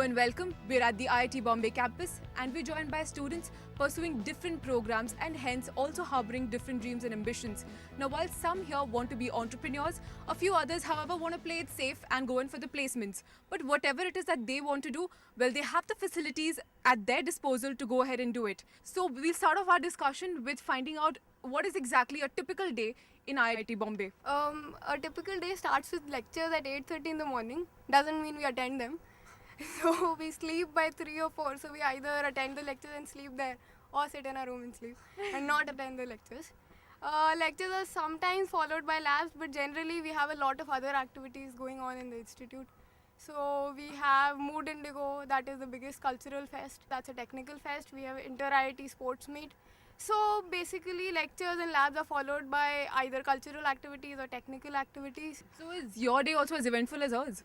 and welcome. We're at the IIT Bombay campus and we're joined by students pursuing different programs and hence also harboring different dreams and ambitions. Now, while some here want to be entrepreneurs, a few others, however, want to play it safe and go in for the placements. But whatever it is that they want to do, well, they have the facilities at their disposal to go ahead and do it. So, we'll start off our discussion with finding out what is exactly a typical day in IIT Bombay. A typical day starts with lectures at 8:30 in the morning. Doesn't mean we attend them. So we sleep by 3 or 4. So we either attend the lectures and sleep there or sit in our room and sleep and not attend the lectures. Lectures are sometimes followed by labs, but generally we have a lot of other activities going on in the institute. So we have Mood Indigo, that is the biggest cultural fest. That's a technical fest. We have Inter-IIT Sports Meet. So basically lectures and labs are followed by either cultural activities or technical activities. So, is your day also as eventful as ours?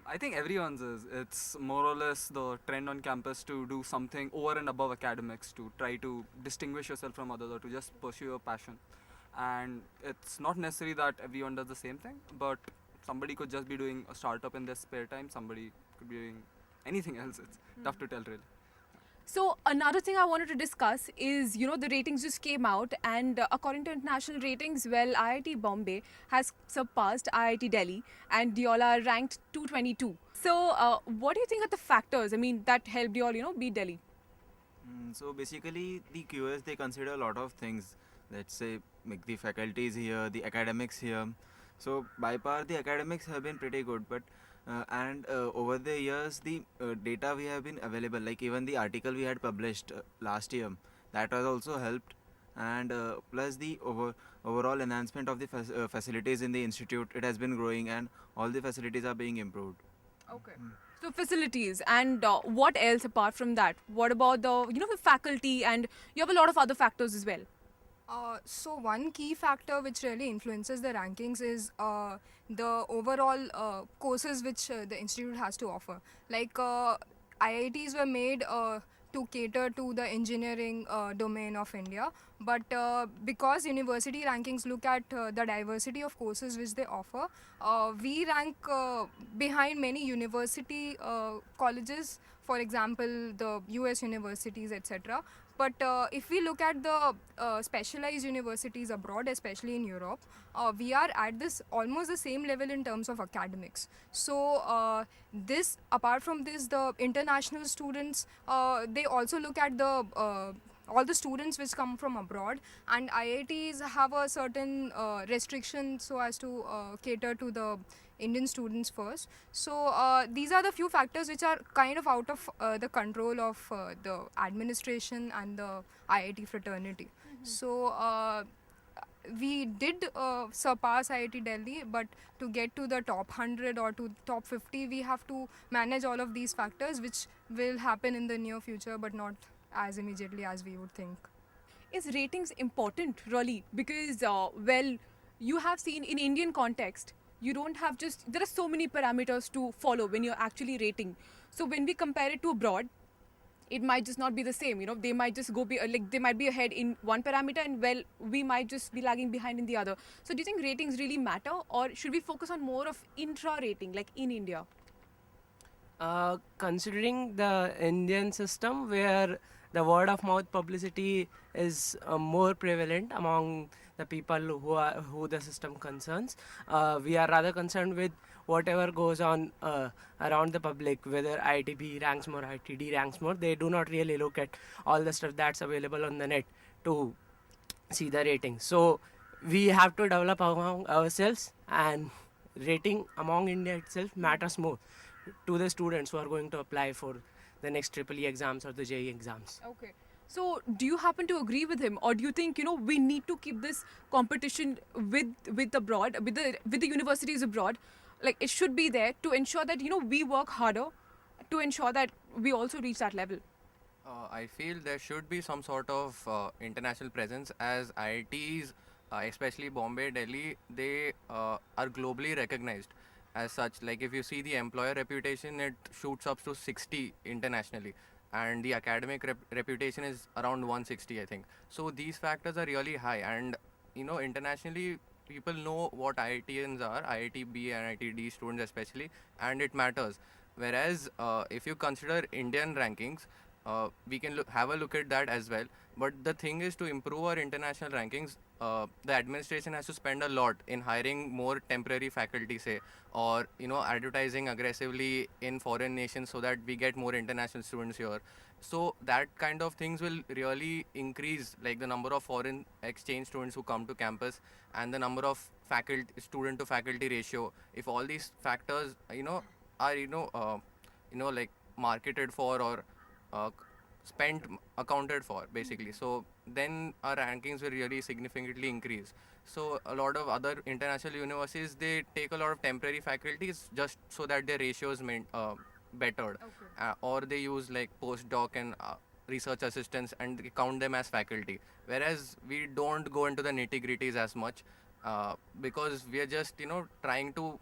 I think everyone's is. It's more or less the trend on campus to do something over and above academics to try to distinguish yourself from others or to just pursue your passion. And it's not necessary that everyone does the same thing, but somebody could just be doing a startup in their spare time, somebody could be doing anything else. It's tough to tell, really. So another thing I wanted to discuss is, the ratings just came out, and according to international ratings, well, IIT Bombay has surpassed IIT Delhi, and y'all are ranked 222. So, what do you think are the factors? I mean, that helped y'all, beat Delhi. So basically, the QS they consider a lot of things. Let's say like the faculties here, the academics here. So by far the academics have been pretty good, but and over the years the data we have been available, like even the article we had published last year, that has also helped, and plus the overall enhancement of the facilities in the institute, it has been growing, and all the facilities are being improved. Okay. So facilities and what else apart from that? What about the faculty, and you have a lot of other factors as well. So one key factor which really influences the rankings is the overall courses which the institute has to offer. Like IITs were made to cater to the engineering domain of India, but because university rankings look at the diversity of courses which they offer, we rank behind many university colleges, for example the US universities, etc. But if we look at the specialized universities abroad, especially in Europe, we are at this almost the same level in terms of academics. So this, apart from this, the international students, they also look at the all the students which come from abroad, and IITs have a certain restriction so as to cater to the Indian students first. So these are the few factors which are kind of out of the control of the administration and the IIT fraternity. So we did surpass IIT Delhi, but to get to the top 100 or to top 50, we have to manage all of these factors, which will happen in the near future, but not as immediately as we would think. Is ratings important really? Because well, you have seen in Indian context, you don't have just, there are so many parameters to follow when you're actually rating. So when we compare it to abroad, it might just not be the same. They might just go be like, they might be ahead in one parameter, and well, we might just be lagging behind in the other. So do you think ratings really matter, or should we focus on more of intra rating like in India? Considering the Indian system where the word of mouth publicity is more prevalent among the people who the system concerns, we are rather concerned with whatever goes on around the public, whether IITB ranks more, IITD ranks more. They do not really look at all the stuff that's available on the net to see the ratings. So we have to develop among ourselves, and rating among India itself matters more to the students who are going to apply for the next EEE exams or the JEE exams. Okay. So do you happen to agree with him, or do you think we need to keep this competition with abroad, with the universities abroad, like it should be there to ensure that we work harder to ensure that we also reach that level? I feel there should be some sort of international presence, as IITs, especially Bombay, Delhi, they are globally recognized as such. Like if you see the employer reputation, it shoots up to 60 internationally, and the academic reputation is around 160, I think. So these factors are really high, and internationally people know what IITians are, IITB and IITD students especially, and it matters. Whereas if you consider Indian rankings, we can have a look at that as well. But the thing is, to improve our international rankings, the administration has to spend a lot in hiring more temporary faculty, say, or advertising aggressively in foreign nations so that we get more international students here. So that kind of things will really increase like the number of foreign exchange students who come to campus and the number of faculty student to faculty ratio. If all these factors are like marketed for or uh, spent accounted for basically, so then our rankings will really significantly increase. So a lot of other international universities, they take a lot of temporary faculties just so that their ratios bettered. Or they use like postdoc and research assistants and they count them as faculty, whereas we don't go into the nitty gritties as much, because we are just trying to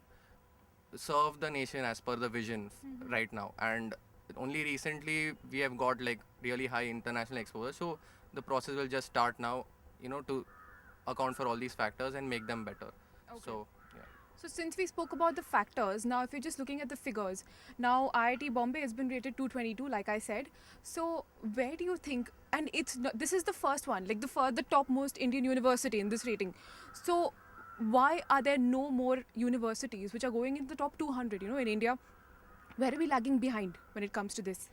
serve the nation as per the vision right now. And only recently we have got like really high international exposure, so the process will just start now, to account for all these factors and make them better. So yeah. So since we spoke about the factors, now if you're just looking at the figures, now IIT Bombay has been rated 222, like I said. So where do you think, and this is the first one, like the topmost Indian university in this rating. So why are there no more universities which are going into the top 200, in India? Where are we lagging behind when it comes to this?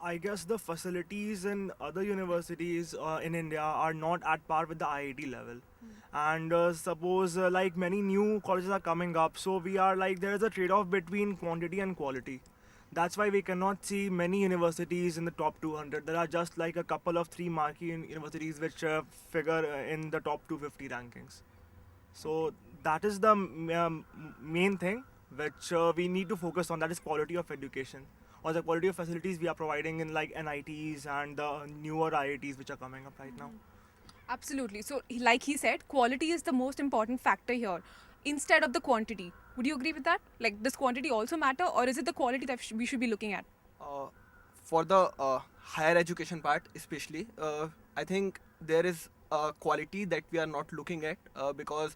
I guess the facilities in other universities in India are not at par with the IIT level. And suppose like many new colleges are coming up, so we are like there is a trade-off between quantity and quality. That's why we cannot see many universities in the top 200. There are just like a couple of 3 marquee universities which figure in the top 250 rankings. So that is the main thing which we need to focus on, that is quality of education or the quality of facilities we are providing in like NITs and the newer IITs which are coming up right now. Absolutely. So like he said, quality is the most important factor here instead of the quantity. Would you agree with that? Like, does quantity also matter, or is it the quality that we should be looking at? For the higher education part especially, I think there is a quality that we are not looking at, because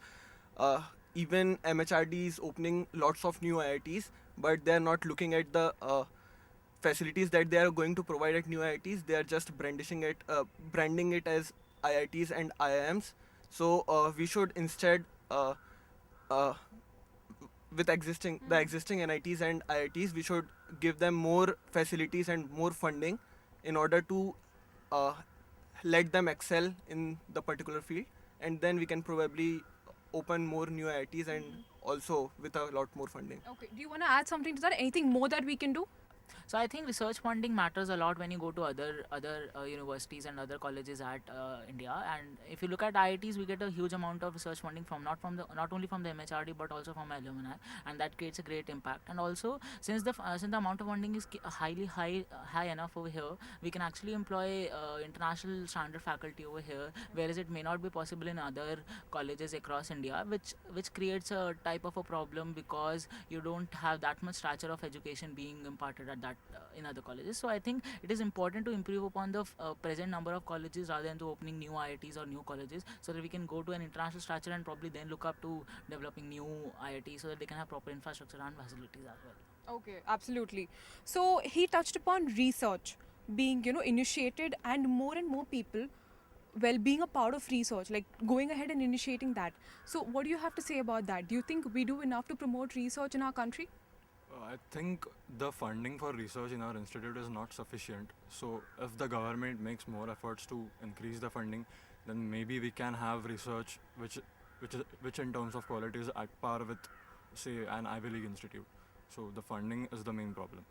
even MHRD is opening lots of new IITs, but they are not looking at the facilities that they are going to provide at new IITs. They are just branding it as IITs and IIMs. So we should instead with the existing NITs and IITs, we should give them more facilities and more funding in order to let them excel in the particular field, and then we can probably open more new IITs and also with a lot more funding. Okay. Do you want to add something to that? Anything more that we can do? So I think research funding matters a lot when you go to other universities and other colleges at India. And if you look at IITs, we get a huge amount of research funding from not only from the MHRD but also from alumni, and that creates a great impact. And also, since the amount of funding is high enough over here, we can actually employ international standard faculty over here, whereas it may not be possible in other colleges across India, which creates a type of a problem because you don't have that much stature of education being imparted at that in other colleges. So I think it is important to improve upon the present number of colleges rather than to opening new IITs or new colleges, so that we can go to an international structure and probably then look up to developing new IITs so that they can have proper infrastructure and facilities as well. Okay, absolutely. So he touched upon research being, initiated, and more people, well, being a part of research, like going ahead and initiating that. So what do you have to say about that? Do you think we do enough to promote research in our country? I think the funding for research in our institute is not sufficient. So if the government makes more efforts to increase the funding, then maybe we can have research which in terms of quality is at par with, say, an Ivy League institute. So the funding is the main problem.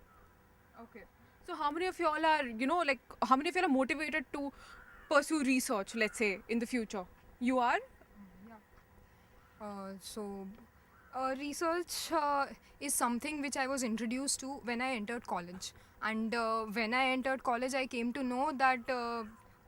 Okay. So how many of y'all are, how many of y'all are motivated to pursue research, let's say, in the future? You are? Research is something which I was introduced to when I entered college. And when I entered college, I came to know that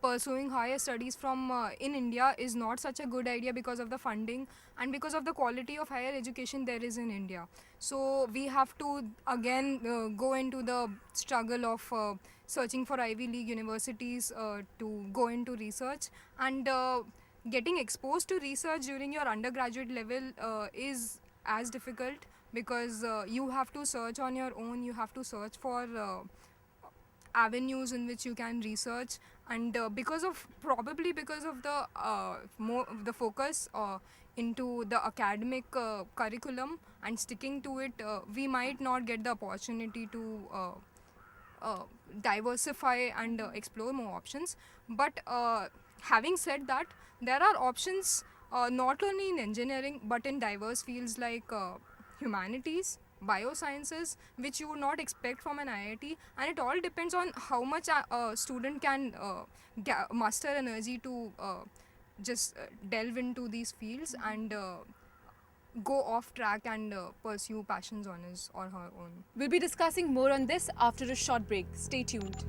pursuing higher studies from in India is not such a good idea because of the funding and because of the quality of higher education there is in India. So we have to again go into the struggle of searching for Ivy League universities to go into research, and getting exposed to research during your undergraduate level is as difficult because you have to search on your own, you have to search for avenues in which you can research, and probably because of the focus into the academic curriculum and sticking to it, we might not get the opportunity to diversify and explore more options. But having said that, there are options not only in engineering but in diverse fields like humanities, biosciences, which you would not expect from an IIT, and it all depends on how much a student can muster energy to just delve into these fields and go off track and pursue passions on his or her own. We'll be discussing more on this after a short break. Stay tuned.